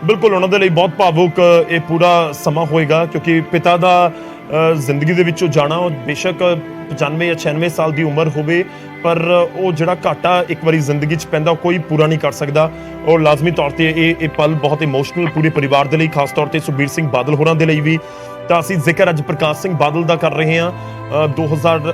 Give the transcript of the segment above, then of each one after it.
ਬਿਲਕੁਲ ਉਹਨਾਂ ਦੇ ਲਈ ਬਹੁਤ ਭਾਵੁਕ ਇਹ ਪੂਰਾ ਸਮਾਂ ਹੋਏਗਾ, ਕਿਉਂਕਿ ਪਿਤਾ ਦਾ ਜ਼ਿੰਦਗੀ ਦੇ ਵਿੱਚੋਂ ਜਾਣਾ, ਉਹ ਬੇਸ਼ੱਕ 95 ਜਾਂ 96 ਸਾਲ ਦੀ ਉਮਰ ਹੋਵੇ, ਪਰ ਉਹ ਜਿਹੜਾ ਘਾਟਾ ਇੱਕ ਵਾਰੀ ਜ਼ਿੰਦਗੀ 'ਚ ਪੈਂਦਾ ਉਹ ਕੋਈ ਪੂਰਾ ਨਹੀਂ ਕਰ ਸਕਦਾ। ਔਰ ਲਾਜ਼ਮੀ ਤੌਰ 'ਤੇ ਇਹ ਪਲ ਬਹੁਤ ਇਮੋਸ਼ਨਲ ਪੂਰੇ ਪਰਿਵਾਰ ਦੇ ਲਈ, ਖਾਸ ਤੌਰ 'ਤੇ ਸੁਖਬੀਰ ਸਿੰਘ ਬਾਦਲ ਹੋਰਾਂ ਦੇ ਲਈ ਵੀ। ਤਾਂ ਅਸੀਂ ਜ਼ਿਕਰ ਅੱਜ ਪ੍ਰਕਾਸ਼ ਸਿੰਘ ਬਾਦਲ ਦਾ ਕਰ ਰਹੇ ਹਾਂ।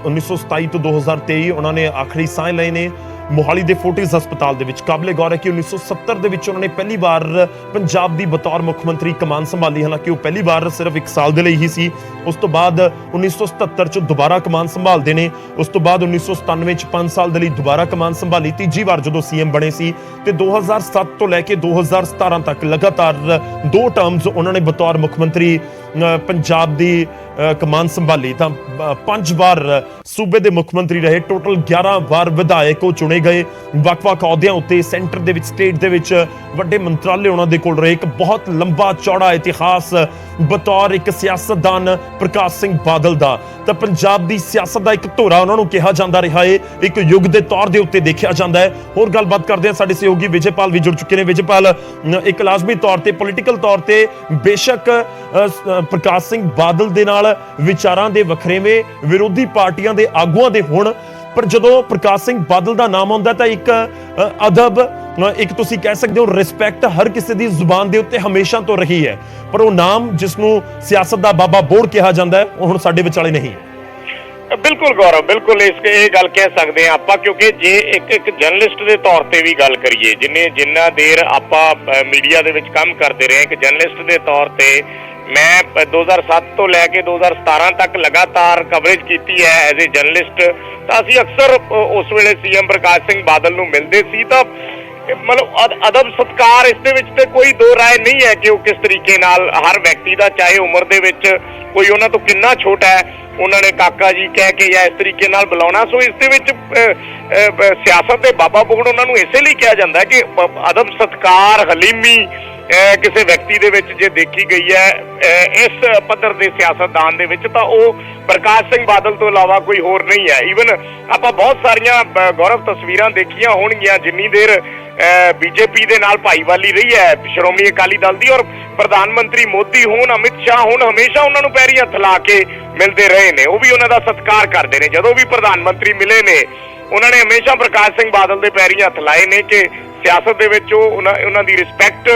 1927 ਤੋਂ 2023 ਉਹਨਾਂ ਨੇ ਆਖਰੀ ਸਾਹ ਲਏ ਨੇ ਮੋਹਾਲੀ ਦੇ ਫੋਰਟਿਸ ਹਸਪਤਾਲ ਦੇ ਵਿੱਚ। ਕਾਬਲੇ ਗੌਰ ਹੈ ਕਿ 1970 ਦੇ ਵਿੱਚ ਉਹਨਾਂ ਨੇ ਪਹਿਲੀ ਵਾਰ ਪੰਜਾਬ ਦੀ ਬਤੌਰ ਮੁੱਖ ਮੰਤਰੀ ਕਮਾਨ ਸੰਭਾਲੀ। ਹਾਲਾਂਕਿ ਉਹ ਪਹਿਲੀ ਵਾਰ ਸਿਰਫ 1 ਸਾਲ ਦੇ ਲਈ ਹੀ ਸੀ। ਉਸ ਤੋਂ ਬਾਅਦ 1977 ਚ ਦੁਬਾਰਾ ਕਮਾਨ ਸੰਭਾਲਦੇ ਨੇ। ਉਸ ਤੋਂ ਬਾਅਦ 1997 ਚ 5 ਸਾਲ ਦੇ ਲਈ ਦੁਬਾਰਾ ਕਮਾਨ ਸੰਭਾਲੀ, ਤੀਜੀ ਵਾਰ ਜਦੋਂ ਸੀਐਮ ਬਣੇ ਸੀ। ਤੇ 2007 ਤੋਂ ਲੈ ਕੇ 2017 ਤੱਕ ਲਗਾਤਾਰ 2 ਟਰਮਸ ਉਹਨਾਂ ਨੇ ਬਤੌਰ ਮੁੱਖ ਮੰਤਰੀ ਪੰਜਾਬ ਦੀ ਕਮਾਨ ਸੰਭਾਲੀ। ਤਾਂ 5 ਵਾਰ ਸੂਬੇ ਦੇ ਮੁੱਖ ਮੰਤਰੀ ਰਹੇ। ਟੋਟਲ 11 ਵਾਰ ਵਿਧਾਇਕ ਉਹ ਚੁਣੇ ਗਏ ਵੱਖ-ਵੱਖ ਅਹੁਦਿਆਂ ਉੱਤੇ, ਸੈਂਟਰ ਦੇ ਵਿੱਚ, ਸਟੇਟ ਦੇ ਵਿੱਚ ਵੱਡੇ ਮੰਤਰਾਲੇ ਉਹਨਾਂ ਦੇ ਕੋਲ ਰਹੇ। ਇੱਕ ਬਹੁਤ ਲੰਬਾ ਚੌੜਾ ਇਤਿਹਾਸ ਬਤੌਰ ਇੱਕ ਸਿਆਸਤਦਾਨ ਪ੍ਰਕਾਸ਼ ਸਿੰਘ ਬਾਦਲ ਦਾ। ਤਾਂ ਪੰਜਾਬ ਦੀ ਸਿਆਸਤ ਦਾ ਇੱਕ ਧੋਰਾ ਉਹਨਾਂ ਨੂੰ ਕਿਹਾ ਜਾਂਦਾ ਰਿਹਾ ਹੈ, ਇੱਕ ਯੁੱਗ ਦੇ ਤੌਰ ਦੇ ਉੱਤੇ ਦੇਖਿਆ ਜਾਂਦਾ ਹੈ। ਹੋਰ ਗੱਲਬਾਤ ਕਰਦੇ ਹਾਂ, ਸਾਡੇ ਸਹਿਯੋਗੀ ਵਿਜੇਪਾਲ ਵੀ ਜੁੜ ਚੁੱਕੇ ਨੇ। ਵਿਜੇਪਾਲ, ਇੱਕ ਲਾਜ਼ਮੀ ਤੌਰ ਤੇ ਪੋਲੀਟੀਕਲ ਤੌਰ ਤੇ ਬੇਸ਼ੱਕ ਪ੍ਰਕਾਸ਼ ਸਿੰਘ ਬਾਦਲ ਦੇ ਨਾਲ ਵਿਚਾਰਾਂ ਦੇ ਵਖਰੇਵੇਂ ਵਿਰੋਧੀ ਪਾਰਟੀਆਂ ਦੇ ਆਗੂਆਂ ਦੇ ਹੋਣ, ਪਰ ਜਦੋਂ ਪ੍ਰਕਾਸ਼ ਸਿੰਘ ਬਾਦਲ ਦਾ ਨਾਮ ਆਉਂਦਾ ਤਾਂ ਇੱਕ ਅਦਬ, ਇੱਕ ਤੁਸੀਂ ਕਹਿ ਸਕਦੇ ਹੋ ਰਿਸਪੈਕਟ ਹਰ ਕਿਸੇ ਦੀ ਜ਼ੁਬਾਨ ਦੇ ਉੱਤੇ ਹਮੇਸ਼ਾ ਤੋਂ ਰਹੀ ਹੈ। ਪਰ ਉਹ ਨਾਮ ਜਿਸ ਨੂੰ ਸਿਆਸਤ ਦਾ ਬਾਬਾ ਬੋੜ ਕਿਹਾ ਜਾਂਦਾ ਹੈ, ਉਹ ਹੁਣ ਸਾਡੇ ਵਿਚਾਲੇ ਨਹੀਂ ਹੈ। ਬਿਲਕੁਲ ਗੌਰਵ, ਬਿਲਕੁਲ ਇਹ ਗੱਲ ਕਹਿ ਸਕਦੇ ਹਾਂ ਆਪਾਂ, ਕਿਉਂਕਿ ਜੇ ਇੱਕ ਜਰਨਲਿਸਟ ਦੇ ਤੌਰ ਤੇ ਵੀ ਗੱਲ ਕਰੀਏ, ਜਿੰਨਾ ਦੇਰ ਆਪਾਂ ਮੀਡੀਆ ਦੇ ਵਿੱਚ ਕੰਮ ਕਰਦੇ ਰਹੇ, ਇੱਕ ਜਰਨਲਿਸਟ ਦੇ ਤੌਰ ਤੇ ਮੈਂ 2007 ਤੋਂ ਲੈ ਕੇ 2017 ਤੱਕ ਲਗਾਤਾਰ ਕਵਰੇਜ ਕੀਤੀ ਹੈ ਐਜ਼ ਏ ਜਰਨਲਿਸਟ। ਤਾਂ ਅਸੀਂ ਅਕਸਰ ਉਸ ਵੇਲੇ ਸੀਐਮ ਪ੍ਰਕਾਸ਼ ਸਿੰਘ ਬਾਦਲ ਨੂੰ ਮਿਲਦੇ ਸੀ। ਤਾਂ ਮਤਲਬ ਅਦਬ ਸਤਿਕਾਰ, ਇਸ ਦੇ ਵਿੱਚ ਤੇ ਕੋਈ ਦੋ ਰਾਏ ਨਹੀਂ ਹੈ ਕਿ ਉਹ ਕਿਸ ਤਰੀਕੇ ਨਾਲ ਹਰ ਵਿਅਕਤੀ ਦਾ, ਚਾਹੇ ਉਮਰ ਦੇ ਵਿੱਚ ਕੋਈ ਉਹਨਾਂ ਤੋਂ ਕਿੰਨਾ ਛੋਟਾ ਹੈ, ਉਹਨਾਂ ਨੇ ਕਾਕਾ ਜੀ ਕਹਿ ਕੇ ਜਾਂ ਇਸ ਤਰੀਕੇ ਨਾਲ ਬੁਲਾਉਣਾ। ਸੋ ਇਸ ਦੇ ਵਿੱਚ ਸਿਆਸਤ ਦੇ ਬਾਬਾ ਬੋੜ ਉਹਨਾਂ ਨੂੰ ਇਸੇ ਲਈ ਕਿਹਾ ਜਾਂਦਾ ਹੈ ਕਿ ਅਦਬ ਸਤਿਕਾਰ, ਹਲੀਮੀ ਕਿਸੇ ਵਿਅਕਤੀ ਦੇ ਵਿੱਚ ਜੇ ਦੇਖੀ ਗਈ ਹੈ ਇਸ ਪੱਧਰ ਦੇ ਸਿਆਸਤਦਾਨ ਦੇ ਵਿੱਚ, ਤਾਂ ਉਹ ਪ੍ਰਕਾਸ਼ ਸਿੰਘ ਬਾਦਲ ਤੋਂ ਇਲਾਵਾ ਕੋਈ ਹੋਰ ਨਹੀਂ ਹੈ। ਈਵਨ ਆਪਾਂ ਬਹੁਤ ਸਾਰੀਆਂ ਗੌਰਵ ਤਸਵੀਰਾਂ ਦੇਖੀਆਂ ਹੋਣਗੀਆਂ, ਜਿੰਨੀ ਦੇਰ ਬੀਜੇਪੀ ਦੇ ਨਾਲ ਭਾਈਵਾਲੀ ਰਹੀ ਹੈ ਸ਼੍ਰੋਮਣੀ ਅਕਾਲੀ ਦਲ ਦੀ, ਔਰ ਪ੍ਰਧਾਨ ਮੰਤਰੀ ਮੋਦੀ ਹੋਣ, ਅਮਿਤ ਸ਼ਾਹ ਹੋਣ, ਹਮੇਸ਼ਾ ਉਹਨਾਂ ਨੂੰ ਪੈਰੀਂ ਹੱਥ ਲਾ ਕੇ ਮਿਲਦੇ ਰਹੇ ਨੇ। ਉਹ ਵੀ ਉਹਨਾਂ ਦਾ ਸਤਿਕਾਰ ਕਰਦੇ ਨੇ। ਜਦੋਂ ਵੀ ਪ੍ਰਧਾਨ ਮੰਤਰੀ ਮਿਲੇ ਨੇ, ਉਹਨਾਂ ਨੇ ਹਮੇਸ਼ਾ ਪ੍ਰਕਾਸ਼ ਸਿੰਘ ਬਾਦਲ ਦੇ ਪੈਰੀਂ ਹੱਥ ਲਾਏ ਨੇ ਕਿ ਸਿਆਸਤ ਦੇ ਵਿੱਚ ਉਹਨਾਂ ਦੀ ਰਿਸਪੈਕਟ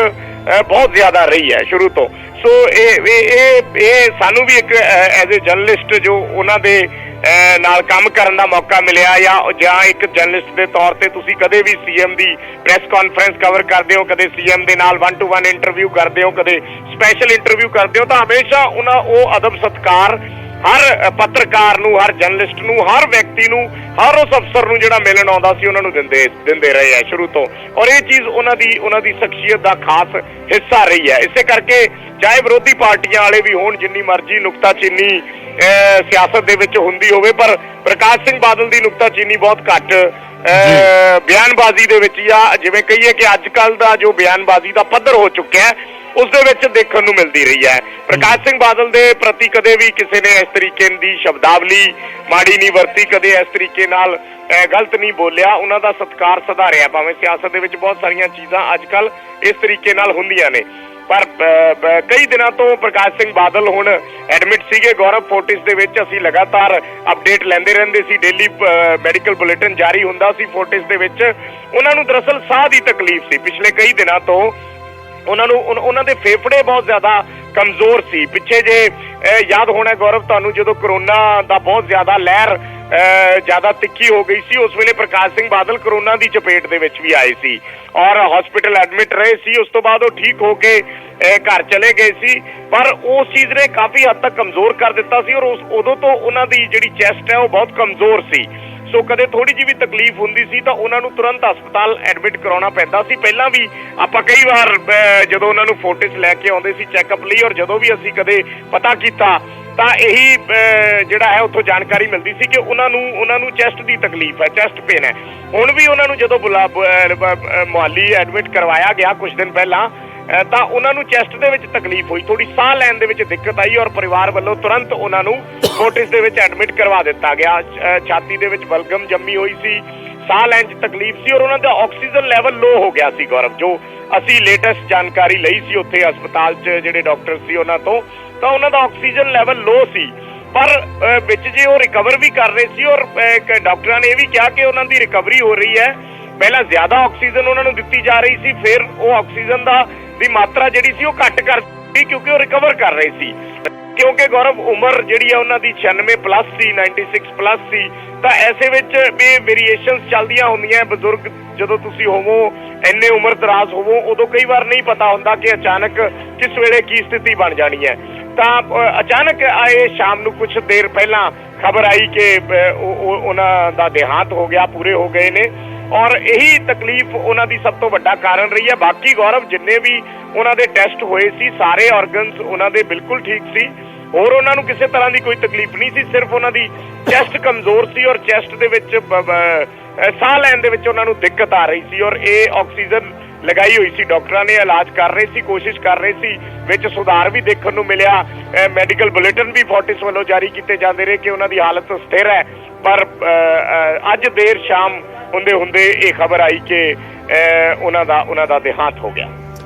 ਬਹੁਤ ਜ਼ਿਆਦਾ ਰਹੀ ਹੈ ਸ਼ੁਰੂ ਤੋਂ। ਸੋ ਇਹ ਸਾਨੂੰ ਵੀ ਇੱਕ ਐਜ਼ ਏ ਜਰਨਲਿਸਟ ਜੋ ਉਹਨਾਂ ਦੇ ਨਾਲ ਕੰਮ ਕਰਨ ਦਾ ਮੌਕਾ ਮਿਲਿਆ, ਜਾਂ ਇੱਕ ਜਰਨਲਿਸਟ ਦੇ ਤੌਰ ਤੇ ਤੁਸੀਂ ਕਦੇ ਵੀ ਸੀਐਮ ਦੀ ਪ੍ਰੈਸ ਕਾਨਫਰੰਸ ਕਵਰ ਕਰਦੇ ਹੋ, ਕਦੇ ਸੀਐਮ ਦੇ ਨਾਲ 1-to-1 ਇੰਟਰਵਿਊ ਕਰਦੇ ਹੋ, ਕਦੇ ਸਪੈਸ਼ਲ ਇੰਟਰਵਿਊ ਕਰਦੇ ਹੋ, ਤਾਂ ਹਮੇਸ਼ਾ ਉਹ ਅਦਬ ਸਤਿਕਾਰ ਹਰ ਪੱਤਰਕਾਰ ਨੂੰ, ਹਰ ਜਰਨਲਿਸਟ ਨੂੰ, ਹਰ ਵਿਅਕਤੀ ਨੂੰ, ਹਰ ਉਸ ਅਫਸਰ ਨੂੰ ਜਿਹੜਾ ਮਿਲਣ ਆਉਂਦਾ ਸੀ, ਉਹਨਾਂ ਨੂੰ ਦਿੰਦੇ ਰਹੇ ਹੈ ਸ਼ੁਰੂ ਤੋਂ। ਔਰ ਇਹ ਚੀਜ਼ ਉਹਨਾਂ ਦੀ ਸ਼ਖਸੀਅਤ ਦਾ ਖਾਸ ਹਿੱਸਾ ਰਹੀ ਹੈ। ਇਸੇ ਕਰਕੇ ਚਾਹੇ ਵਿਰੋਧੀ ਪਾਰਟੀਆਂ ਵਾਲੇ ਵੀ ਹੋਣ, ਜਿੰਨੀ ਮਰਜ਼ੀ ਨੁਕਤਾਚੀਨੀ ਸਿਆਸਤ ਦੇ ਵਿੱਚ ਹੁੰਦੀ ਹੋਵੇ, ਪਰ ਪ੍ਰਕਾਸ਼ ਸਿੰਘ ਬਾਦਲ ਦੀ ਨੁਕਤਾਚੀਨੀ ਬਹੁਤ ਘੱਟ ਬਿਆਨਬਾਜ਼ੀ ਦੇ ਵਿੱਚ, ਜਾਂ ਜਿਵੇਂ ਕਹੀਏ ਕਿ ਅੱਜ ਕੱਲ੍ਹ ਦਾ ਜੋ ਬਿਆਨਬਾਜ਼ੀ ਦਾ ਪੱਧਰ ਹੋ ਚੁੱਕਿਆ ਹੈ, ਉਸ ਦੇ ਵਿੱਚ ਦੇਖਣ ਨੂੰ ਮਿਲਦੀ ਰਹੀ ਹੈ। ਪ੍ਰਕਾਸ਼ ਸਿੰਘ ਬਾਦਲ ਦੇ ਪ੍ਰਤੀ ਕਦੇ ਵੀ ਕਿਸੇ ਨੇ ਇਸ ਤਰੀਕੇ ਦੀ ਸ਼ਬਦਾਵਲੀ ਮਾੜੀ ਨਹੀਂ ਵਰਤੀ, ਕਦੇ ਇਸ ਤਰੀਕੇ ਨਾਲ ਗਲਤ ਨਹੀਂ ਬੋਲਿਆ। ਉਹਨਾਂ ਦਾ ਸਤਿਕਾਰ ਸਦਾ ਰਿਹਾ। ਭਾਵੇਂ ਸਿਆਸਤ ਦੇ ਵਿੱਚ ਬਹੁਤ ਸਾਰੀਆਂ ਚੀਜ਼ਾਂ ਅੱਜ ਕੱਲ੍ਹ ਇਸ ਤਰੀਕੇ ਨਾਲ ਹੁੰਦੀਆਂ ਨੇ, ਪਰ ਕਈ ਦਿਨਾਂ ਤੋਂ ਪ੍ਰਕਾਸ਼ ਸਿੰਘ ਬਾਦਲ ਹੁਣ ਐਡਮਿਟ ਸੀਗੇ ਗੌਰਵ ਫੋਰਟਿਸ ਦੇ ਵਿੱਚ। ਅਸੀਂ ਲਗਾਤਾਰ ਅਪਡੇਟ ਲੈਂਦੇ ਰਹਿੰਦੇ ਸੀ, ਡੇਲੀ ਮੈਡੀਕਲ ਬੁਲੇਟਿਨ ਜਾਰੀ ਹੁੰਦਾ ਸੀ ਫੋਰਟਿਸ ਦੇ ਵਿੱਚ। ਉਹਨਾਂ ਨੂੰ ਦਰਅਸਲ ਸਾਹ ਦੀ ਤਕਲੀਫ ਸੀ ਪਿਛਲੇ ਕਈ ਦਿਨਾਂ ਤੋਂ। ਉਹਨਾਂ ਦੇ ਫੇਫੜੇ ਬਹੁਤ ਜ਼ਿਆਦਾ ਕਮਜ਼ੋਰ ਸੀ। ਪਿੱਛੇ ਜੇ ਯਾਦ ਹੋਣਾ ਗੌਰਵ ਤੁਹਾਨੂੰ, ਜਦੋਂ ਕਰੋਨਾ ਦਾ ਬਹੁਤ ਜ਼ਿਆਦਾ ਲਹਿਰ ਜ਼ਿਆਦਾ ਤਿੱਖੀ ਹੋ ਗਈ ਸੀ, ਉਸ ਵੇਲੇ ਪ੍ਰਕਾਸ਼ ਸਿੰਘ ਬਾਦਲ ਕਰੋਨਾ ਦੀ ਚਪੇਟ ਦੇ ਵਿੱਚ ਵੀ ਆਏ ਸੀ ਔਰ ਹਸਪੀਟਲ ਐਡਮਿਟ ਰਹੇ ਸੀ। ਉਸ ਤੋਂ ਬਾਅਦ ਉਹ ਠੀਕ ਹੋ ਕੇ ਘਰ ਚਲੇ ਗਏ ਸੀ, ਪਰ ਉਸ ਚੀਜ਼ ਨੇ ਕਾਫੀ ਹੱਦ ਤੱਕ ਕਮਜ਼ੋਰ ਕਰ ਦਿੱਤਾ ਸੀ। ਔਰ ਉਦੋਂ ਤੋਂ ਉਹਨਾਂ ਦੀ ਜਿਹੜੀ ਚੈਸਟ ਹੈ ਉਹ ਬਹੁਤ ਕਮਜ਼ੋਰ ਸੀ। ਸੋ ਕਦੇ ਥੋੜੀ ਜਿਹੀ ਵੀ ਤਕਲੀਫ ਹੁੰਦੀ ਸੀ ਤਾਂ ਉਹਨਾਂ ਨੂੰ ਤੁਰੰਤ ਹਸਪਤਾਲ ਐਡਮਿਟ ਕਰਾਉਣਾ ਪੈਂਦਾ ਸੀ। ਪਹਿਲਾਂ ਵੀ ਆਪਾਂ ਕਈ ਵਾਰ ਜਦੋਂ ਉਹਨਾਂ ਨੂੰ ਫੋਰਟਿਸ ਲੈ ਕੇ ਆਉਂਦੇ ਸੀ ਚੈੱਕਅਪ ਲਈ, ਔਰ ਜਦੋਂ ਵੀ ਅਸੀਂ ਕਦੇ ਪਤਾ ਕੀਤਾ ਤਾਂ ਇਹੀ ਜਿਹੜਾ ਹੈ ਉੱਥੋਂ ਜਾਣਕਾਰੀ ਮਿਲਦੀ ਸੀ ਕਿ ਉਹਨਾਂ ਨੂੰ ਚੈਸਟ ਦੀ ਤਕਲੀਫ ਹੈ, ਚੈਸਟ ਪੇਨ ਹੈ। ਹੁਣ ਵੀ ਉਹਨਾਂ ਨੂੰ ਜਦੋਂ ਮੁਹਾਲੀ ਐਡਮਿਟ ਕਰਵਾਇਆ ਗਿਆ ਕੁਝ ਦਿਨ ਪਹਿਲਾਂ, ਤਾਂ ਉਹਨਾਂ ਨੂੰ ਚੈਸਟ ਦੇ ਵਿੱਚ ਤਕਲੀਫ ਹੋਈ, ਥੋੜੀ ਸਾਹ ਲੈਣ ਦੇ ਵਿੱਚ ਦਿੱਕਤ ਆਈ, ਔਰ ਪਰਿਵਾਰ ਵੱਲੋਂ ਤੁਰੰਤ ਉਹਨਾਂ ਨੂੰ ਫੋਰਟਿਸ ਦੇ ਵਿੱਚ ਐਡਮਿਟ ਕਰਵਾ ਦਿੱਤਾ ਗਿਆ। ਛਾਤੀ ਦੇ ਵਿੱਚ ਬਲਗਮ ਜੰਮੀ ਹੋਈ ਸੀ, ਸਾਹ ਲੈਣ 'ਚ ਤਕਲੀਫ ਸੀ ਔਰ ਉਹਨਾਂ ਦਾ ਆਕਸੀਜਨ ਲੈਵਲ ਲੋ ਹੋ ਗਿਆ ਸੀ ਗੌਰਵ। ਜੋ ਅਸੀਂ ਲੇਟੈਸਟ ਜਾਣਕਾਰੀ ਲਈ ਸੀ ਉੱਥੇ ਹਸਪਤਾਲ 'ਚ ਜਿਹੜੇ ਡਾਕਟਰ ਸੀ ਉਹਨਾਂ ਤੋਂ, ਤਾਂ ਉਹਨਾਂ ਦਾ ਆਕਸੀਜਨ ਲੈਵਲ ਲੋ ਸੀ। ਪਰ ਵਿੱਚ ਜੇ ਉਹ ਰਿਕਵਰ ਵੀ ਕਰ ਰਹੇ ਸੀ ਔਰ ਡਾਕਟਰਾਂ ਨੇ ਇਹ ਵੀ ਕਿਹਾ ਕਿ ਉਹਨਾਂ ਦੀ ਰਿਕਵਰੀ ਹੋ ਰਹੀ ਹੈ। ਪਹਿਲਾਂ ਜ਼ਿਆਦਾ ਆਕਸੀਜਨ ਉਹਨਾਂ ਨੂੰ ਦਿੱਤੀ ਜਾ ਰਹੀ ਸੀ, ਫਿਰ ਉਹ ਆਕਸੀਜਨ ਦੀ ਮਾਤਰਾ ਜਿਹੜੀ ਸੀ ਉਹ ਘੱਟ ਕਰ ਦਿੱਤੀ ਕਿਉਂਕਿ ਉਹ ਰਿਕਵਰ ਕਰ ਰਹੇ ਸੀ। ਕਿਉਂਕਿ ਗੌਰਵ ਉਮਰ ਜਿਹੜੀ ਆ ਉਹਨਾਂ ਦੀ 96 ਪਲੱਸ ਸੀ, 96 ਪਲੱਸ ਸੀ, ਤਾਂ ਐਸੇ ਵਿੱਚ ਇਹ ਵੇਰੀਏਸ਼ਨਸ ਚੱਲਦੀਆਂ ਹੁੰਦੀਆਂ। ਬਜ਼ੁਰਗ ਜਦੋਂ ਤੁਸੀਂ ਹੋਵੋ, ਇੰਨੇ ਉਮਰ ਦਰਾਜ਼ ਹੋਵੋ, ਉਦੋਂ ਕਈ ਵਾਰ ਨਹੀਂ ਪਤਾ ਹੁੰਦਾ ਕਿ ਅਚਾਨਕ ਕਿਸ ਵੇਲੇ ਕੀ ਸਥਿਤੀ ਬਣ ਜਾਣੀ ਹੈ। ਤਾਂ ਅਚਾਨਕ ਆਏ ਸ਼ਾਮ ਨੂੰ ਕੁਝ ਦੇਰ ਪਹਿਲਾਂ ਖਬਰ ਆਈ ਕਿ ਉਹਨਾਂ ਦਾ ਦੇਹਾਂਤ ਹੋ ਗਿਆ, ਪੂਰੇ ਹੋ ਗਏ ਨੇ ਔਰ ਇਹੀ ਤਕਲੀਫ ਉਹਨਾਂ ਦੀ ਸਭ ਤੋਂ ਵੱਡਾ ਕਾਰਨ ਰਹੀ ਹੈ। ਬਾਕੀ ਗੌਰਵ ਜਿੰਨੇ ਵੀ ਉਹਨਾਂ ਦੇ ਟੈਸਟ ਹੋਏ ਸੀ, ਸਾਰੇ ਆਰਗਨਸ ਉਹਨਾਂ ਦੇ ਬਿਲਕੁਲ ਠੀਕ ਸੀ, ਹੋਰ ਉਹਨਾਂ ਨੂੰ ਕਿਸੇ ਤਰ੍ਹਾਂ ਦੀ ਕੋਈ ਤਕਲੀਫ ਨਹੀਂ ਸੀ। ਸਿਰਫ ਉਹਨਾਂ ਦੀ ਚੈਸਟ ਕਮਜ਼ੋਰ ਸੀ ਔਰ ਚੈਸਟ ਦੇ ਵਿੱਚ ਸਾਹ ਲੈਣ ਦੇ ਵਿੱਚ ਉਹਨਾਂ ਨੂੰ ਦਿੱਕਤ ਆ ਰਹੀ ਸੀ ਔਰ ਇਹ ਆਕਸੀਜਨ ਲਗਾਈ ਹੋਈ ਸੀ। ਡਾਕਟਰਾਂ ਨੇ ਇਲਾਜ ਕਰ ਰਹੇ ਸੀ, ਕੋਸ਼ਿਸ਼ ਕਰ ਰਹੇ ਸੀ, ਵਿੱਚ ਸੁਧਾਰ ਵੀ ਦੇਖਣ ਨੂੰ ਮਿਲਿਆ। ਮੈਡੀਕਲ ਬੁਲੇਟਿਨ ਵੀ ਫੋਰਟਿਸ ਵੱਲੋਂ ਜਾਰੀ ਕੀਤੇ ਜਾਂਦੇ ਰਹੇ ਕਿ ਉਹਨਾਂ ਦੀ ਹਾਲਤ ਸਥਿਰ ਹੈ। ਪਰ ਅੱਜ ਦੇਰ ਸ਼ਾਮ ਹੁੰਦੇ ਇਹ ਖਬਰ ਆਈ ਕਿ ਉਹਨਾਂ ਦਾ ਦੇਹਾਂਤ ਹੋ ਗਿਆ।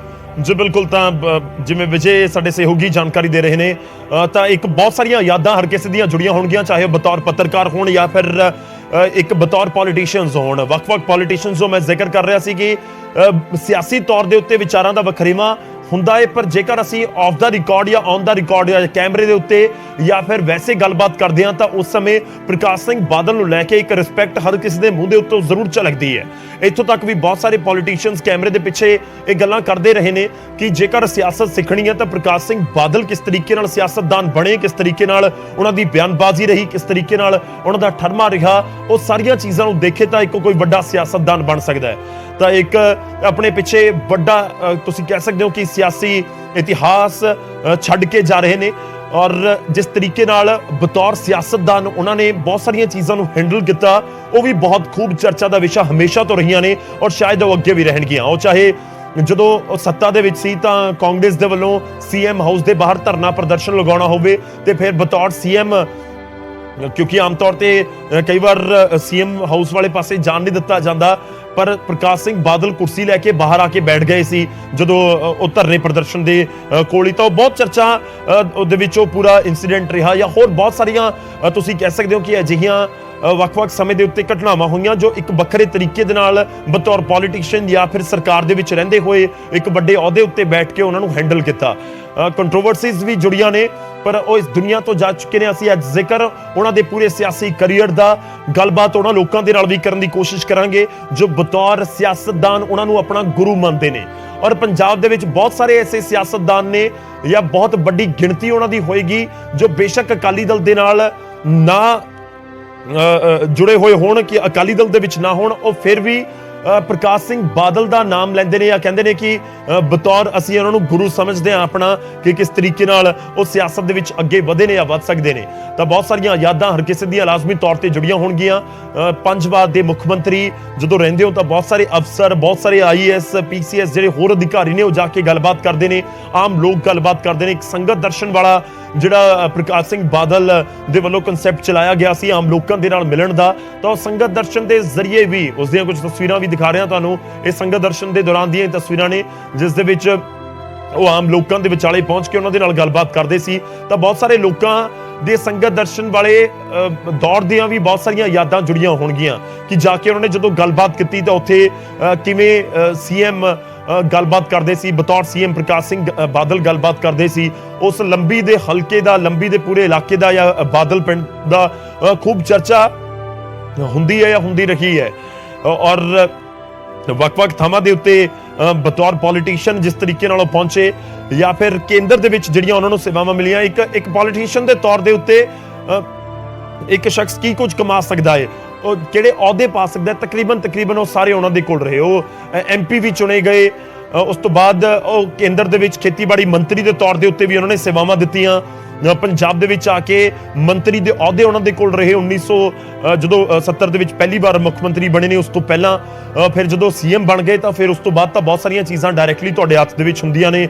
ਜੀ ਬਿਲਕੁਲ, ਤਾਂ ਜਿਵੇਂ ਵਿਜੇ ਸਾਡੇ ਸਹਿਯੋਗੀ ਜਾਣਕਾਰੀ ਦੇ ਰਹੇ ਨੇ, ਤਾਂ ਇੱਕ ਬਹੁਤ ਸਾਰੀਆਂ ਯਾਦਾਂ ਹਰ ਕਿਸੇ ਦੀਆਂ ਜੁੜੀਆਂ ਹੋਣਗੀਆਂ, ਚਾਹੇ ਬਤੌਰ ਪੱਤਰਕਾਰ ਹੋਣ ਜਾਂ ਫਿਰ ਇੱਕ ਬਤੌਰ ਪੋਲੀਟੀਸ਼ੀਅਨਸ ਹੋਣ। ਵੱਖ-ਵੱਖ ਪੋਲੀਟੀਸ਼ੀਅਨਸ ਜੋ ਮੈਂ ਜ਼ਿਕਰ ਕਰ ਰਿਹਾ ਸੀ ਕਿ ਸਿਆਸੀ ਤੌਰ ਦੇ ਉੱਤੇ ਵਿਚਾਰਾਂ ਦਾ ਵਖਰੇਵਾਂ ਹੁੰਦਾ ਹੈ, ਪਰ ਜੇਕਰ ਅਸੀਂ ਆਫ ਦਾ ਰਿਕਾਰਡ ਜਾਂ ਔਨ ਦਾ ਰਿਕਾਰਡ ਜਾਂ ਕੈਮਰੇ ਦੇ ਉੱਤੇ ਜਾਂ ਫਿਰ ਵੈਸੇ ਗੱਲਬਾਤ ਕਰਦੇ ਹਾਂ ਤਾਂ ਉਸ ਸਮੇਂ ਪ੍ਰਕਾਸ਼ ਸਿੰਘ ਬਾਦਲ ਨੂੰ ਲੈ ਕੇ ਇੱਕ ਰਿਸਪੈਕਟ ਹਰ ਕਿਸੇ ਦੇ ਮੂੰਹ ਦੇ ਉੱਤੇ ਜ਼ਰੂਰ ਝਲਕਦੀ ਹੈ। ਇੱਥੋਂ ਤੱਕ ਵੀ ਬਹੁਤ ਸਾਰੇ ਪੋਲੀਟੀਸ਼ੀਅਨਸ ਕੈਮਰੇ ਦੇ ਪਿੱਛੇ ਇਹ ਗੱਲਾਂ ਕਰਦੇ ਰਹੇ ਨੇ ਕਿ ਜੇਕਰ ਸਿਆਸਤ ਸਿੱਖਣੀ ਹੈ ਤਾਂ ਪ੍ਰਕਾਸ਼ ਸਿੰਘ ਬਾਦਲ ਕਿਸ ਤਰੀਕੇ ਨਾਲ ਸਿਆਸਤਦਾਨ ਬਣੇ, ਕਿਸ ਤਰੀਕੇ ਨਾਲ ਉਹਨਾਂ ਦੀ ਬਿਆਨਬਾਜ਼ੀ ਰਹੀ, ਕਿਸ ਤਰੀਕੇ ਨਾਲ ਉਹਨਾਂ ਦਾ ਠਰਮਾ ਰਿਹਾ, ਉਹ ਸਾਰੀਆਂ ਚੀਜ਼ਾਂ ਨੂੰ ਦੇਖੇ ਤਾਂ ਇੱਕ ਕੋਈ ਵੱਡਾ ਸਿਆਸਤਦਾਨ ਬਣ ਸਕਦਾ ਹੈ। ਤਾਂ ਇੱਕ ਆਪਣੇ ਪਿੱਛੇ ਵੱਡਾ ਤੁਸੀਂ ਕਹਿ ਸਕਦੇ ਹੋ ਕਿ ਸਿਆਸੀ ਇਤਿਹਾਸ ਛੱਡ ਕੇ ਜਾ ਰਹੇ ਨੇ ਔਰ ਜਿਸ ਤਰੀਕੇ ਨਾਲ ਬਤੌਰ ਸਿਆਸਤਦਾਨ ਉਹਨਾਂ ਨੇ ਬਹੁਤ ਸਾਰੀਆਂ ਚੀਜ਼ਾਂ ਨੂੰ ਹੈਂਡਲ ਕੀਤਾ, ਉਹ ਵੀ ਬਹੁਤ ਖੂਬ ਚਰਚਾ ਦਾ ਵਿਸ਼ਾ ਹਮੇਸ਼ਾ ਤੋਂ ਰਹੀਆਂ ਨੇ ਔਰ ਸ਼ਾਇਦ ਉਹ ਅੱਗੇ ਵੀ ਰਹਿਣਗੀਆਂ। ਉਹ ਚਾਹੇ ਜਦੋਂ ਸੱਤਾ ਦੇ ਵਿੱਚ ਸੀ ਤਾਂ ਕਾਂਗਰਸ ਦੇ ਵੱਲੋਂ ਸੀਐਮ ਹਾਊਸ ਦੇ ਬਾਹਰ ਧਰਨਾ ਪ੍ਰਦਰਸ਼ਨ ਲਗਾਉਣਾ ਹੋਵੇ ਤੇ ਫਿਰ ਬਤੌਰ ਸੀਐਮ, ਕਿਉਂਕਿ ਆਮ ਤੌਰ ਤੇ ਕਈ ਵਾਰ ਸੀਐਮ ਹਾਊਸ ਵਾਲੇ ਪਾਸੇ ਜਾਣ ਨਹੀਂ ਦਿੱਤਾ ਜਾਂਦਾ, ਪਰ ਪ੍ਰਕਾਸ਼ ਸਿੰਘ ਬਾਦਲ ਕੁਰਸੀ ਲੈ ਕੇ ਬਾਹਰ ਆ ਕੇ ਬੈਠ ਗਏ ਸੀ ਜਦੋਂ ਉਹ ਧਰਨੇ ਪ੍ਰਦਰਸ਼ਨ ਦੇ ਕੋਲ ਹੀ। ਤਾਂ ਉਹ ਬਹੁਤ ਚਰਚਾ ਉਹਦੇ ਵਿੱਚ ਉਹ ਪੂਰਾ ਇਨਸੀਡੈਂਟ ਰਿਹਾ ਜਾਂ ਹੋਰ ਬਹੁਤ ਸਾਰੀਆਂ ਤੁਸੀਂ ਕਹਿ ਸਕਦੇ ਹੋ ਕਿ ਅਜਿਹੀਆਂ ਵੱਖ-ਵੱਖ ਸਮੇਂ ਦੇ ਉੱਤੇ ਘਟਨਾਵਾਂ ਹੋਈਆਂ ਜੋ ਇੱਕ ਵੱਖਰੇ ਤਰੀਕੇ ਦੇ ਨਾਲ ਬਤੌਰ ਪੋਲੀਟੀਸ਼ੀਅਨ ਜਾਂ ਫਿਰ ਸਰਕਾਰ ਦੇ ਵਿੱਚ ਰਹਿੰਦੇ ਹੋਏ ਇੱਕ ਵੱਡੇ ਅਹੁਦੇ ਉੱਤੇ ਬੈਠ ਕੇ ਉਹਨਾਂ ਨੂੰ ਹੈਂਡਲ ਕੀਤਾ। ਕੰਟਰੋਵਰਸੀਜ਼ ਵੀ ਜੁੜੀਆਂ ਨੇ ਪਰ ਉਹ ਇਸ ਦੁਨੀਆ ਤੋਂ ਜਾ ਚੁੱਕੇ ਨੇ। ਅਸੀਂ ਅੱਜ ਜ਼ਿਕਰ ਉਹਨਾਂ ਦੇ ਪੂਰੇ ਸਿਆਸੀ ਕੈਰੀਅਰ ਦਾ, ਗੱਲਬਾਤ ਉਹਨਾਂ ਲੋਕਾਂ ਦੇ ਨਾਲ ਵੀ ਕਰਨ ਦੀ ਕੋਸ਼ਿਸ਼ ਕਰਾਂਗੇ ਜੋ ਬਤੌਰ ਸਿਆਸਤਦਾਨ ਉਹਨਾਂ ਨੂੰ ਆਪਣਾ ਗੁਰੂ ਮੰਨਦੇ ਨੇ ਔਰ ਪੰਜਾਬ ਦੇ ਵਿੱਚ ਬਹੁਤ ਸਾਰੇ ਐਸੇ ਸਿਆਸਤਦਾਨ ਨੇ ਜਾਂ ਬਹੁਤ ਵੱਡੀ ਗਿਣਤੀ ਉਹਨਾਂ ਦੀ ਹੋਏਗੀ ਜੋ ਬੇਸ਼ੱਕ ਅਕਾਲੀ ਦਲ ਦੇ ਨਾਲ ਨਾ ਜੁੜੇ ਹੋਏ ਹੋਣ, ਕਿ ਅਕਾਲੀ ਦਲ ਦੇ ਵਿੱਚ ਨਾ ਹੋਣ, ਉਹ ਫਿਰ ਵੀ ਪ੍ਰਕਾਸ਼ ਸਿੰਘ ਬਾਦਲ ਦਾ ਨਾਮ ਲੈਂਦੇ ਨੇ ਜਾਂ ਕਹਿੰਦੇ ਨੇ ਕਿ ਬਤੌਰ ਅਸੀਂ ਉਹਨਾਂ ਨੂੰ ਗੁਰੂ ਸਮਝਦੇ ਹਾਂ ਆਪਣਾ, ਕਿ ਕਿਸ ਤਰੀਕੇ ਨਾਲ ਉਹ ਸਿਆਸਤ ਦੇ ਵਿੱਚ ਅੱਗੇ ਵਧੇ ਨੇ ਜਾਂ ਵੱਧ ਸਕਦੇ ਨੇ। ਤਾਂ ਬਹੁਤ ਸਾਰੀਆਂ ਯਾਦਾਂ ਹਰ ਕਿਸੇ ਦੀਆਂ ਲਾਜ਼ਮੀ ਤੌਰ ਤੇ ਜੁੜੀਆਂ ਹੋਣਗੀਆਂ। 5 ਵਾਰ ਦੇ ਮੁੱਖ ਮੰਤਰੀ ਜਦੋਂ ਰਹਿੰਦੇ ਹੋ ਤਾਂ ਬਹੁਤ ਸਾਰੇ ਅਫਸਰ, ਬਹੁਤ ਸਾਰੇ IAS PCS ਜਿਹੜੇ ਹੋਰ ਅਧਿਕਾਰੀ ਨੇ ਉਹ ਜਾ ਕੇ ਗੱਲਬਾਤ ਕਰਦੇ ਨੇ, ਆਮ ਲੋਕ ਗੱਲਬਾਤ ਕਰਦੇ ਨੇ। ਇੱਕ ਸੰਗਤ ਦਰਸ਼ਨ ਵਾਲਾ ਜਿਹੜਾ ਪ੍ਰਕਾਸ਼ ਸਿੰਘ ਬਾਦਲ ਦੇ ਵੱਲੋਂ ਕਨਸੈਪਟ ਚਲਾਇਆ ਗਿਆ ਸੀ ਆਮ ਲੋਕਾਂ ਦੇ ਨਾਲ ਮਿਲਣ ਦਾ, ਤਾਂ ਉਹ ਸੰਗਤ ਦਰਸ਼ਨ ਦੇ ਜ਼ਰੀਏ ਵੀ ਉਸ ਦੀਆਂ ਕੁਝ ਤਸਵੀਰਾਂ ਵੀ ਦਿਖਾ ਰਿਹਾ ਤੁਹਾਨੂੰ। ਇਹ ਸੰਗਤ ਦਰਸ਼ਨ ਦੇ ਦੌਰਾਨ ਦੀਆਂ ਤਸਵੀਰਾਂ ਨੇ ਜਿਸ ਦੇ ਵਿੱਚ ਉਹ ਆਮ ਲੋਕਾਂ ਦੇ ਵਿਚਾਲੇ ਪਹੁੰਚ ਕੇ ਉਹਨਾਂ ਦੇ ਨਾਲ ਗੱਲਬਾਤ ਕਰਦੇ ਸੀ। ਤਾਂ ਬਹੁਤ ਸਾਰੇ ਲੋਕਾਂ ਦੇ ਸੰਗਤ ਦਰਸ਼ਨ ਵਾਲੇ ਦੌਰ ਦੀਆਂ ਵੀ ਬਹੁਤ ਸਾਰੀਆਂ ਯਾਦਾਂ ਜੁੜੀਆਂ ਹੋਣਗੀਆਂ ਕਿ ਜਾ ਕੇ ਉਹਨਾਂ ਨੇ ਜਦੋਂ ਗੱਲਬਾਤ ਕੀਤੀ ਤਾਂ ਉੱਥੇ ਕਿਵੇਂ ਸੀਐਮ ਗੱਲਬਾਤ ਕਰਦੇ ਸੀ, ਬਤੌਰ ਸੀਐਮ ਪ੍ਰਕਾਸ਼ ਸਿੰਘ ਬਾਦਲ ਗੱਲਬਾਤ ਕਰਦੇ ਸੀ। ਉਸ ਲੰਬੀ ਦੇ ਹਲਕੇ ਦਾ, ਲੰਬੀ ਦੇ ਪੂਰੇ ਇਲਾਕੇ ਦਾ ਜਾਂ ਬਾਦਲ ਪਿੰਡ ਦਾ ਖੂਬ ਚਰਚਾ ਹੁੰਦੀ ਹੈ ਜਾਂ ਹੁੰਦੀ ਰਹੀ ਹੈ ਔਰ ਵੱਖ-ਵੱਖ ਥਾਵਾਂ ਦੇ ਉੱਤੇ ਬਤੌਰ ਪੋਲੀਟੀਸ਼ੀਅਨ ਜਿਸ ਤਰੀਕੇ ਨਾਲ ਉਹ ਪਹੁੰਚੇ ਜਾਂ ਫਿਰ ਕੇਂਦਰ ਦੇ ਵਿੱਚ ਜਿਹੜੀਆਂ ਉਹਨਾਂ ਨੂੰ ਸੇਵਾਵਾਂ ਮਿਲੀਆਂ, ਇੱਕ ਪੋਲੀਟੀਸ਼ੀਅਨ ਦੇ ਤੌਰ ਦੇ ਉੱਤੇ ਇੱਕ ਸ਼ਖਸ ਕੀ ਕੁਝ ਕਮਾ ਸਕਦਾ ਹੈ, ਉਹ ਕਿਹੜੇ ਅਹੁਦੇ ਪਾ ਸਕਦਾ ਹੈ, ਤਕਰੀਬਨ ਉਹ ਸਾਰੇ ਉਹਨਾਂ ਦੇ ਕੋਲ ਰਹੇ। ਉਹ MP ਵੀ ਚੁਣੇ ਗਏ, ਉਸ ਤੋਂ ਬਾਅਦ ਉਹ ਕੇਂਦਰ ਦੇ ਵਿੱਚ ਖੇਤੀਬਾੜੀ ਮੰਤਰੀ ਦੇ ਤੌਰ ਦੇ ਉੱਤੇ ਵੀ ਉਹਨਾਂ ਨੇ ਸੇਵਾਵਾਂ ਦਿੱਤੀਆਂ। ਪੰਜਾਬ ਦੇ ਵਿੱਚ ਆ ਕੇ ਮੰਤਰੀ ਦੇ ਅਹੁਦੇ ਉਹਨਾਂ ਦੇ ਕੋਲ ਰਹੇ। 1970 ਦੇ ਵਿੱਚ ਪਹਿਲੀ ਵਾਰ ਮੁੱਖ ਮੰਤਰੀ ਬਣੇ ਨੇ, ਉਸ ਤੋਂ ਪਹਿਲਾਂ ਫਿਰ ਜਦੋਂ CM ਬਣ ਗਏ ਤਾਂ ਫਿਰ ਉਸ ਤੋਂ ਬਾਅਦ ਤਾਂ ਬਹੁਤ ਸਾਰੀਆਂ ਚੀਜ਼ਾਂ ਡਾਇਰੈਕਟਲੀ ਤੁਹਾਡੇ ਹੱਥ ਦੇ ਵਿੱਚ ਹੁੰਦੀਆਂ ਨੇ,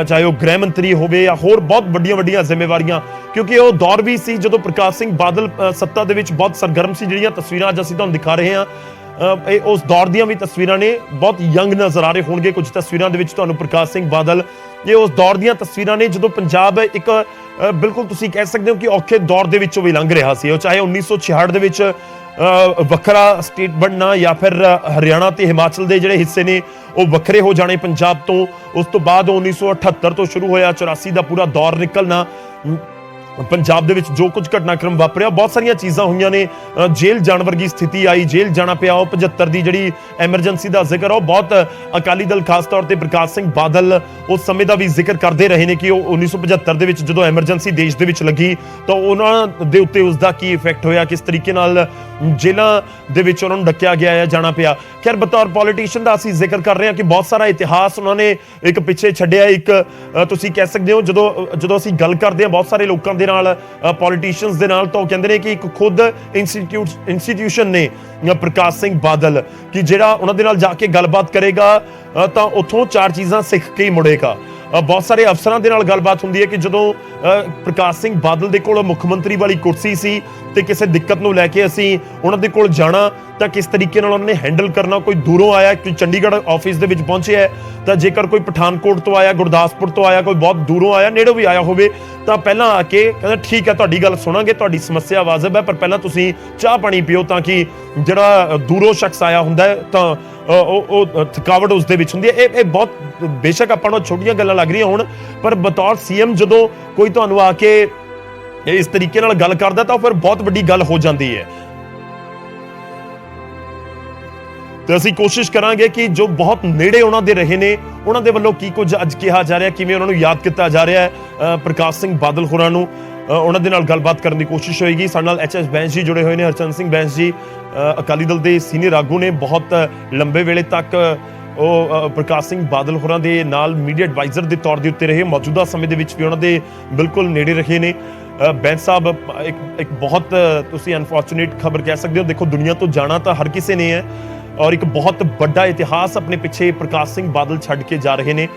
ਚਾਹੇ ਉਹ ਗ੍ਰਹਿ ਮੰਤਰੀ ਹੋਵੇ ਜਾਂ ਹੋਰ ਬਹੁਤ ਵੱਡੀਆਂ ਜ਼ਿੰਮੇਵਾਰੀਆਂ, ਕਿਉਂਕਿ ਉਹ ਦੌਰ ਵੀ ਸੀ ਜਦੋਂ ਪ੍ਰਕਾਸ਼ ਸਿੰਘ ਬਾਦਲ ਸੱਤਾ ਦੇ ਵਿੱਚ ਬਹੁਤ ਸਰਗਰਮ ਸੀ। ਜਿਹੜੀਆਂ ਤਸਵੀਰਾਂ ਅੱਜ ਅਸੀਂ ਤੁਹਾਨੂੰ ਦਿਖਾ ਰਹੇ ਹਾਂ ਇਹ ਉਸ ਦੌਰ ਦੀਆਂ ਵੀ ਤਸਵੀਰਾਂ ਨੇ, ਬਹੁਤ ਯੰਗ ਨਜ਼ਰ ਆ ਰਹੇ ਹੋਣਗੇ ਕੁਝ ਤਸਵੀਰਾਂ ਦੇ ਵਿੱਚ ਤੁਹਾਨੂੰ ਪ੍ਰਕਾਸ਼ ਸਿੰਘ ਬਾਦਲ। ਇਹ ਉਸ ਦੌਰ ਦੀਆਂ ਤਸਵੀਰਾਂ ਨੇ ਜਦੋਂ ਪੰਜਾਬ ਇੱਕ ਬਿਲਕੁਲ ਤੁਸੀਂ ਕਹਿ ਸਕਦੇ ਹੋ ਕਿ ਔਖੇ ਦੌਰ ਦੇ ਵਿੱਚੋਂ ਵੀ ਲੰਘ ਰਿਹਾ ਸੀ। ਉਹ ਚਾਹੇ 1966 ਦੇ ਵਿੱਚ ਵੱਖਰਾ ਸਟੇਟ ਬਣਨਾ ਜਾਂ ਫਿਰ ਹਰਿਆਣਾ ਤੇ ਹਿਮਾਚਲ ਦੇ ਜਿਹੜੇ ਹਿੱਸੇ ਨੇ ਉਹ ਵੱਖਰੇ ਹੋ ਜਾਣੇ ਪੰਜਾਬ ਤੋਂ। ਉਸ ਤੋਂ ਬਾਅਦ 1978 ਤੋਂ ਸ਼ੁਰੂ ਹੋਇਆ 84 ਦਾ ਪੂਰਾ ਦੌਰ ਨਿਕਲਣਾ। ਪੰਜਾਬ ਦੇ ਵਿੱਚ ਜੋ ਕੁਝ ਘਟਨਾਕ੍ਰਮ ਵਾਪਰਿਆ, ਬਹੁਤ ਸਾਰੀਆਂ ਚੀਜ਼ਾਂ ਹੋਈਆਂ ਨੇ। ਜੇਲ੍ਹ ਜਾਣ ਵਰਗੀ ਸਥਿਤੀ ਆਈ, ਜੇਲ੍ਹ ਜਾਣਾ ਪਿਆ। ਉਹ 75 ਦੀ ਜਿਹੜੀ ਐਮਰਜੈਂਸੀ ਦਾ ਜ਼ਿਕਰ, ਉਹ ਬਹੁਤ ਅਕਾਲੀ ਦਲ ਖਾਸ ਤੌਰ ਤੇ ਪ੍ਰਕਾਸ਼ ਸਿੰਘ ਬਾਦਲ ਉਸ ਸਮੇਂ ਦਾ ਵੀ ਜ਼ਿਕਰ ਕਰਦੇ ਰਹੇ ਨੇ ਕਿ ਉਹ 1975 ਦੇ ਵਿੱਚ ਜਦੋਂ ਐਮਰਜੈਂਸੀ ਦੇਸ਼ ਦੇ ਵਿੱਚ ਲੱਗੀ ਤਾਂ ਉਹਨਾਂ ਦੇ ਉੱਤੇ ਉਸ ਦਾ ਕੀ ਇਫੈਕਟ ਹੋਇਆ, ਕਿਸ ਤਰੀਕੇ ਨਾਲ ਜੇਲ੍ਹਾਂ ਦੇ ਵਿੱਚ ਉਹਨਾਂ ਨੂੰ ਡੱਕਿਆ ਗਿਆ ਹੈ, ਜਾਣਾ ਪਿਆ। ਖੈਰ, ਬਤੌਰ ਪੋਲੀਟੀਸ਼ੀਅਨ ਦਾ ਅਸੀਂ ਜ਼ਿਕਰ ਕਰ ਰਹੇ ਹਾਂ ਕਿ ਬਹੁਤ ਸਾਰਾ ਇਤਿਹਾਸ ਉਹਨਾਂ ਨੇ ਇੱਕ ਪਿੱਛੇ ਛੱਡਿਆ। ਇੱਕ ਤੁਸੀਂ ਕਹਿ ਸਕਦੇ ਹੋ ਜਦੋਂ ਅਸੀਂ ਗੱਲ ਕਰਦੇ ਹਾਂ ਬਹੁਤ ਸਾਰੇ ਲੋਕਾਂ ਦੇ ਨਾਲ, ਪੋਲੀਟੀਸ਼ੀਅਨਸ ਦੇ ਨਾਲ, ਤਾਂ ਉਹ ਕਹਿੰਦੇ ਨੇ ਕਿ ਇੱਕ ਖੁਦ ਇੰਸਟੀਟਿਊਸ਼ਨ ਨੇ ਪ੍ਰਕਾਸ਼ ਸਿੰਘ ਬਾਦਲ ਕਿ ਜਿਹੜਾ ਉਹਨਾਂ ਦੇ ਨਾਲ ਜਾ ਕੇ ਗੱਲਬਾਤ ਕਰੇਗਾ ਤਾਂ ਉੱਥੋਂ 4 ਚੀਜ਼ਾਂ ਸਿੱਖ ਕੇ ਹੀ ਮੁੜੇਗਾ। ਬਹੁਤ ਸਾਰੇ ਅਫਸਰਾਂ ਦੇ ਨਾਲ ਗੱਲਬਾਤ ਹੁੰਦੀ ਹੈ ਕਿ ਜਦੋਂ ਪ੍ਰਕਾਸ਼ ਸਿੰਘ ਬਾਦਲ ਦੇ ਕੋਲ ਮੁੱਖ ਮੰਤਰੀ ਵਾਲੀ ਕੁਰਸੀ ਸੀ ਤੇ ਕਿਸੇ ਦਿੱਕਤ ਨੂੰ ਲੈ ਕੇ ਅਸੀਂ ਉਹਨਾਂ ਦੇ ਕੋਲ ਜਾਣਾ ਤਾਂ ਕਿਸ ਤਰੀਕੇ ਨਾਲ ਉਹਨਾਂ ਨੇ ਹੈਂਡਲ ਕਰਨਾ। ਕੋਈ ਦੂਰੋਂ ਆਇਆ, ਕੋਈ ਚੰਡੀਗੜ੍ਹ ਆਫਿਸ ਦੇ ਵਿੱਚ ਪਹੁੰਚਿਆ ਤਾਂ ਜੇਕਰ ਕੋਈ ਪਠਾਨਕੋਟ ਤੋਂ ਆਇਆ, ਗੁਰਦਾਸਪੁਰ ਤੋਂ ਆਇਆ, ਕੋਈ ਬਹੁਤ ਦੂਰੋਂ ਆਇਆ, ਨੇੜੋਂ ਵੀ ਆਇਆ ਹੋਵੇ ਤਾਂ ਪਹਿਲਾਂ ਆ ਕੇ ਕਹਿੰਦਾ ਠੀਕ ਹੈ ਤੁਹਾਡੀ ਗੱਲ ਸੁਣਾਂਗੇ, ਤੁਹਾਡੀ ਸਮੱਸਿਆ ਵਾਜਬ ਹੈ, ਪਰ ਪਹਿਲਾਂ ਤੁਸੀਂ ਚਾਹ ਪਾਣੀ ਪੀਓ, ਤਾਂ ਕਿ ਜਿਹੜਾ ਦੂਰੋਂ ਸ਼ਖਸ ਆਇਆ ਹੁੰਦਾ ਹੈ ਤਾਂ ਉਹ ਥਕਾਵਟ ਉਸ ਦੇ ਵਿੱਚ ਹੁੰਦੀ ਹੈ। ਇਹ ਬਹੁਤ ਬੇਸ਼ੱਕ ਆਪਾਂ ਨੂੰ ਛੋਟੀਆਂ ਗੱਲਾਂ ਲੱਗ ਰਹੀਆਂ ਹੋਣ, ਪਰ ਬਤੌਰ ਸੀਐਮ ਜਦੋਂ ਕੋਈ ਤੁਹਾਨੂੰ ਆ ਕੇ ਇਸ ਤਰੀਕੇ ਨਾਲ ਗੱਲ ਕਰਦਾ ਤਾਂ ਫਿਰ ਬਹੁਤ ਵੱਡੀ ਗੱਲ ਹੋ ਜਾਂਦੀ ਹੈ। ਤੇ ਅਸੀਂ ਕੋਸ਼ਿਸ਼ ਕਰਾਂਗੇ ਕਿ ਜੋ ਬਹੁਤ ਨੇੜੇ ਉਹਨਾਂ ਦੇ ਰਹੇ ਨੇ ਉਹਨਾਂ ਦੇ ਵੱਲੋਂ ਕੀ ਕੁਝ ਅੱਜ ਕਿਹਾ ਜਾ ਰਿਹਾ, ਕਿਵੇਂ ਉਹਨਾਂ ਨੂੰ ਯਾਦ ਕੀਤਾ ਜਾ ਰਿਹਾ ਹੈ ਪ੍ਰਕਾਸ਼ ਸਿੰਘ ਬਾਦਲ ਹੋਰਾਂ ਨੂੰ, ਉਹਨਾਂ ਦੇ ਨਾਲ ਗੱਲਬਾਤ ਕਰਨ ਦੀ ਕੋਸ਼ਿਸ਼ ਹੋਏਗੀ। ਸਾਡੇ ਨਾਲ ਐਚ ਬੈਂਸ ਜੀ ਜੁੜੇ ਹੋਏ ਨੇ। ਹਰਚੰਦ ਸਿੰਘ ਬੈਂਸ ਜੀ ਅਕਾਲੀ ਦਲ ਦੇ ਸੀਨੀਅਰ ਆਗੂ ਨੇ, ਬਹੁਤ ਲੰਬੇ ਵੇਲੇ ਤੱਕ ਉਹ ਪ੍ਰਕਾਸ਼ ਸਿੰਘ ਬਾਦਲ ਹੋਰਾਂ ਦੇ ਨਾਲ ਮੀਡੀਆ ਐਡਵਾਈਜ਼ਰ ਦੇ ਤੌਰ ਦੇ ਉੱਤੇ ਰਹੇ, ਮੌਜੂਦਾ ਸਮੇਂ ਦੇ ਵਿੱਚ ਵੀ ਉਹਨਾਂ ਦੇ ਬਿਲਕੁਲ ਨੇੜੇ ਰਹੇ ਨੇ। ਬੈਂਸ ਸਾਹਿਬ, ਇੱਕ ਬਹੁਤ ਤੁਸੀਂ ਅਨਫੋਰਚੂਨੇਟ ਖਬਰ ਕਹਿ ਸਕਦੇ ਹੋ। ਦੇਖੋ, ਦੁਨੀਆ ਤੋਂ ਜਾਣਾ ਤਾਂ ਹਰ ਕਿਸੇ ਨੇ ਹੈ ਔਰ ਇੱਕ ਬਹੁਤ ਵੱਡਾ ਇਤਿਹਾਸ ਆਪਣੇ ਪਿੱਛੇ ਪ੍ਰਕਾਸ਼ ਸਿੰਘ ਬਾਦਲ ਛੱਡ ਕੇ ਜਾ ਰਹੇ ਨੇ।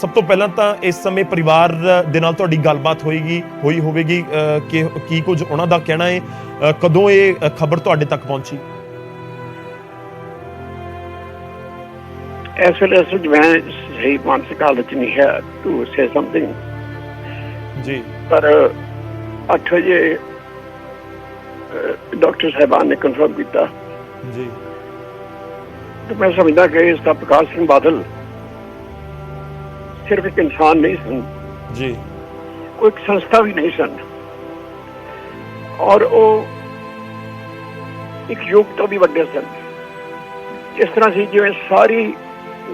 ਸਭ ਤੋਂ ਪਹਿਲਾਂ ਤਾਂ ਇਸ ਸਮੇਂ ਪਰਿਵਾਰ ਦੇ ਨਾਲ ਤੁਹਾਡੀ ਗੱਲਬਾਤ ਹੋਈ ਹੋਵੇਗੀ ਕਿ ਕੀ ਕੁਝ ਉਹਨਾਂ ਦਾ ਕਹਿਣਾ ਹੈ, ਕਦੋਂ ਇਹ ਖਬਰ ਤੁਹਾਡੇ ਤੱਕ ਪਹੁੰਚੀ? ਇਸ ਵੇਲੇ ਮੈਂ ਸਹੀ ਮਾਨਸਿਕ ਹਾਲਤ ਨਹੀਂ ਹੈ ਟੂ ਸੇ ਸਮਥਿੰਗ ਜੀ, ਪਰ 8 ਵਜੇ ਡਾਕਟਰ ਸਾਹਿਬਾਨ ਨੇ ਕਨਫਰਮ ਕੀਤਾ ਜੀ। तो मैं समझदा कि इसका प्रकाश सिंह बादल सिर्फ एक इंसान नहीं सन जी, कोई एक संस्था भी नहीं सन और वो एक योग्यता भी वड्डे सन। इस तरह से जिवें सारी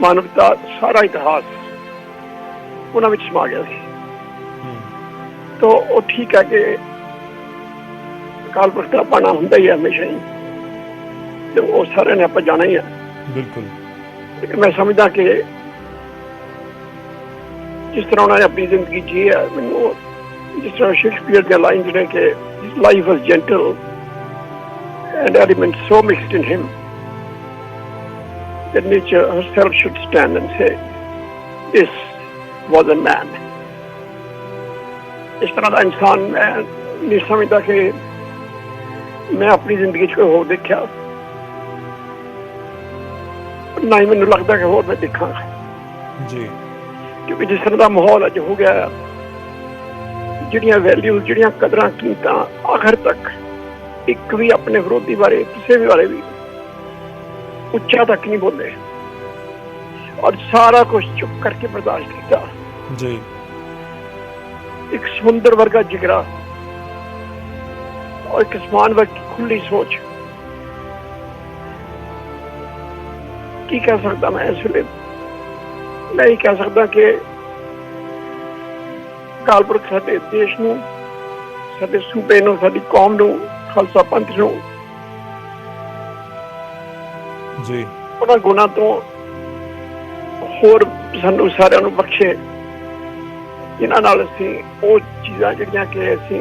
मानवता, सारा इतिहास उन्हां विच समा गया सी। तो वो ठीक है कि अकाल पुरख दा पाना हुंदा ही है हमेशा ही, तो वो सारे ने आपां जाना ही है बिल्कुल। मैं समझदा कि जिस तरह उन्होंने अपनी जिंदगी जी है, मैनू जिस तरह शेक्सपियर के लाइन ने कि life was gentle and elements so mixed in him that nature herself should stand and say this was a man। इस तरह का इंसान मैं नहीं समझदा कि मैं अपनी जिंदगी च कोई होर देखा, ना ही मैनू लगता कि होर मैं देखा जी, क्योंकि जिस तरह का माहौल अज हो गया, जिहड़ियां वैल्यूज, जिहड़ियां कदरां कीमतां आखिर तक एक भी अपने विरोधी बारे, किसी भी बारे भी उच्चा तक नहीं बोले और सारा कुछ चुप करके बर्दाश्त किया जी। एक समुंदर वर्गा जिगरा और एक आसमान वर्गी खुली सोच। की कह सकता मैं इस वे, मैं ही कह सकता कि अकाल पुरख साडे देश नूं, साडे सूबे नूं, साडी कौम नूं, खालसा पंथ नूं जी उन्हां गुणां तो होर सानूं सारिआं नूं बख्शे, जिन्हां नाल असीं ਉਹ ਚੀਜ਼ਾਂ ਜਿਹੜੀਆਂ ਕਿ ਅਸੀਂ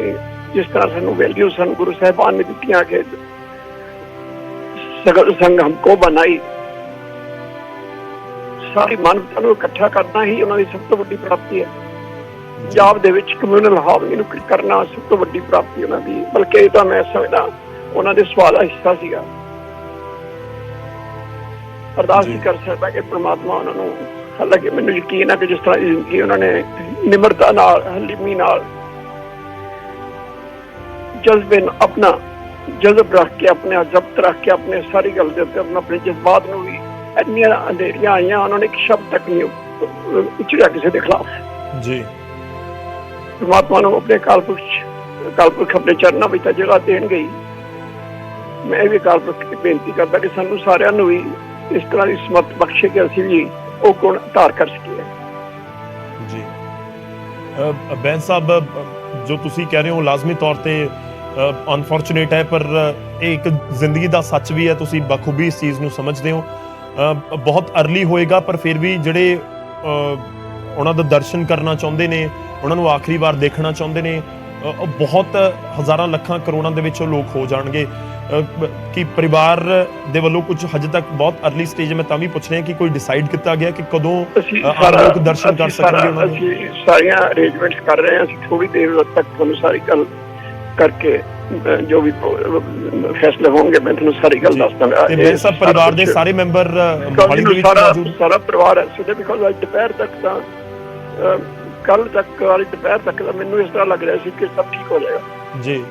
जिस तरह सानूं वैल्यू ਸਾਨੂੰ गुरु साहिबान ने दित्तियां कि सगल संग हमको बनाई, सारी मानवता ਨੂੰ ਇਕੱਠਾ ਕਰਨਾ ਹੀ ਉਹਨਾਂ ਦੀ ਸਭ ਤੋਂ ਵੱਡੀ ਪ੍ਰਾਪਤੀ ਹੈ। ਪੰਜਾਬ ਦੇ ਵਿੱਚ ਕਮਿਊਨਲ ਹਾਰਮਨੀ ਨੂੰ ਕਰਨਾ ਸਭ ਤੋਂ ਵੱਡੀ ਪ੍ਰਾਪਤੀ ਉਹਨਾਂ ਦੀ, ਬਲਕਿ ਇਹ ਤਾਂ ਮੈਂ ਸਮਝਦਾ ਉਹਨਾਂ ਦੇ ਸਵਾਲ ਦਾ ਹਿੱਸਾ ਸੀਗਾ। ਅਰਦਾਸ ਜੀ। ਹੀ ਕਰ ਸਕਦਾ ਕਿ ਪ੍ਰਮਾਤਮਾ ਉਹਨਾਂ ਨੂੰ, ਹਾਲਾਂਕਿ ਮੈਨੂੰ ਯਕੀਨ ਹੈ ਕਿ ਜਿਸ ਤਰ੍ਹਾਂ ਦੀ ਜ਼ਿੰਦਗੀ ਉਹਨਾਂ ਨੇ ਨਿਮਰਤਾ ਨਾਲ, ਹਲੀਮੀ ਨਾਲ, ਜਜ਼ਬੇ ਨਾਲ, ਆਪਣਾ ਜਜ਼ਬ ਰੱਖ ਕੇ, ਆਪਣੇ ਜ਼ਬਤ ਰੱਖ ਕੇ, ਆਪਣੇ ਸਾਰੀ ਗੱਲ ਦੇ ਉੱਤੇ ਆਪਣੇ ਜਜ਼ਬਾਤ ਨੂੰ ਵੀ, ਇੰਨੀਆਂ ਅੰਧੇਰੀਆਂ ਆਈਆਂ, ਉਹਨਾਂ ਨੇ ਇੱਕ ਸ਼ਬਦ ਤੱਕ ਨਹੀਂ ਉਚਰਿਆ ਕਿਸੇ ਦੇ ਖਿਲਾਫ ਜੀ। ਪਰਮਾਤਮਾ ਨੂੰ ਆਪਣੇ ਕਾਲਪੁਰਖ ਆਪਣੇ ਚਰਨਾਂ ਵਿੱਚ ਤਾਂ ਜਗ੍ਹਾ ਦੇਣ ਗਈ। ਮੈਂ ਇਹ ਵੀ ਕਾਲਪੁਰਖ ਦੀ ਬੇਨਤੀ ਕਰਦਾ ਕਿ ਸਾਨੂੰ ਸਾਰਿਆਂ ਨੂੰ ਵੀ ਇਸ ਤਰ੍ਹਾਂ ਦੀ ਸਮਰਥ ਬਖਸ਼ੇ ਕਿ ਅਸੀਂ ਵੀ ਉਹ ਗੁਣ ਧਾਰ ਕਰ ਸਕੀਏ। ਜੀ ਬੈਂਸ ਸਾਹਿਬ, ਜੋ ਤੁਸੀਂ ਕਹਿ ਰਹੇ ਹੋ ਲਾਜ਼ਮੀ ਤੌਰ ਤੇ ਅਨਫੋਰਚੂਨੇਟ ਹੈ, ਪਰ ਇਹ ਇੱਕ ਜ਼ਿੰਦਗੀ ਦਾ ਸੱਚ ਵੀ ਹੈ, ਤੁਸੀਂ ਬਖੂਬੀ ਇਸ ਚੀਜ਼ ਨੂੰ ਸਮਝਦੇ ਹੋ। ਬਹੁਤ ਅਰਲੀ ਹੋਏਗਾ, ਪਰ ਫਿਰ ਵੀ ਜਿਹੜੇ ਉਹਨਾਂ ਦਾ ਦਰਸ਼ਨ ਕਰਨਾ ਚਾਹੁੰਦੇ ਨੇ, ਉਹਨਾਂ ਨੂੰ ਆਖਰੀ ਵਾਰ ਦੇਖਣਾ ਚਾਹੁੰਦੇ ਨੇ, ਬਹੁਤ ਹਜ਼ਾਰਾਂ ਲੱਖਾਂ ਕਰੋੜਾਂ ਦੇ ਵਿੱਚ ਉਹ ਲੋਕ ਹੋ ਜਾਣਗੇ। ਕਿ ਪਰਿਵਾਰ ਦੇ ਵੱਲੋਂ ਕੁਝ ਹਜੇ ਤੱਕ ਬਹੁਤ ਅਰਲੀ ਸਟੇਜ, ਮੈਂ ਤਾਂ ਵੀ ਪੁੱਛ ਰਿਹਾ ਕਿ ਕੋਈ ਡਿਸਾਈਡ ਕੀਤਾ ਗਿਆ ਕਿ ਕਦੋਂ ਆਮ ਲੋਕ ਦਰਸ਼ਨ ਕਰ ਸਕਣਗੇ ਉਹਨਾਂ ਨੂੰ? ਅਸੀਂ ਸਾਰੀਆਂ ਅਰੇਂਜਮੈਂਟਸ ਕਰ ਰਹੇ ਹਾਂ। ਅਸੀਂ ਥੋੜੀ ਦੇਰ ਤੱਕ ਤੁਹਾਨੂੰ ਸਾਰੀ ਗੱਲ ਕਰਕੇ ਜੋ ਵੀ ਫੈਸਲੇ ਹੋਣਗੇ ਮੈਂ ਤੁਹਾਨੂੰ ਸਾਰੀ ਗੱਲ ਦੱਸ ਦਾਂਗਾ। ਤੇ ਮੇਰੇ ਸਭ ਪਰਿਵਾਰ ਦੇ ਸਾਰੇ ਮੈਂਬਰ ਮੋਹਾਲੀ ਦੇ ਵਿੱਚ ਮੌਜੂਦ? ਸਾਰਾ ਪਰਿਵਾਰ ਹੈ ਸਿੱਧੇ, ਬਿਕੋਜ਼ ਅੱਜ ਦੁਪਹਿਰ ਤੱਕ ਤਾਂ ਕੱਲ ਤੱਕ, ਅੱਜ ਦੁਪਹਿਰ ਤੱਕ ਤਾਂ ਮੈਨੂੰ ਇਸ ਤਰ੍ਹਾਂ ਲੱਗ ਰਿਹਾ ਸੀ ਕਿ ਸਭ ਠੀਕ ਹੋ ਜਾਏਗਾ ਜੀ।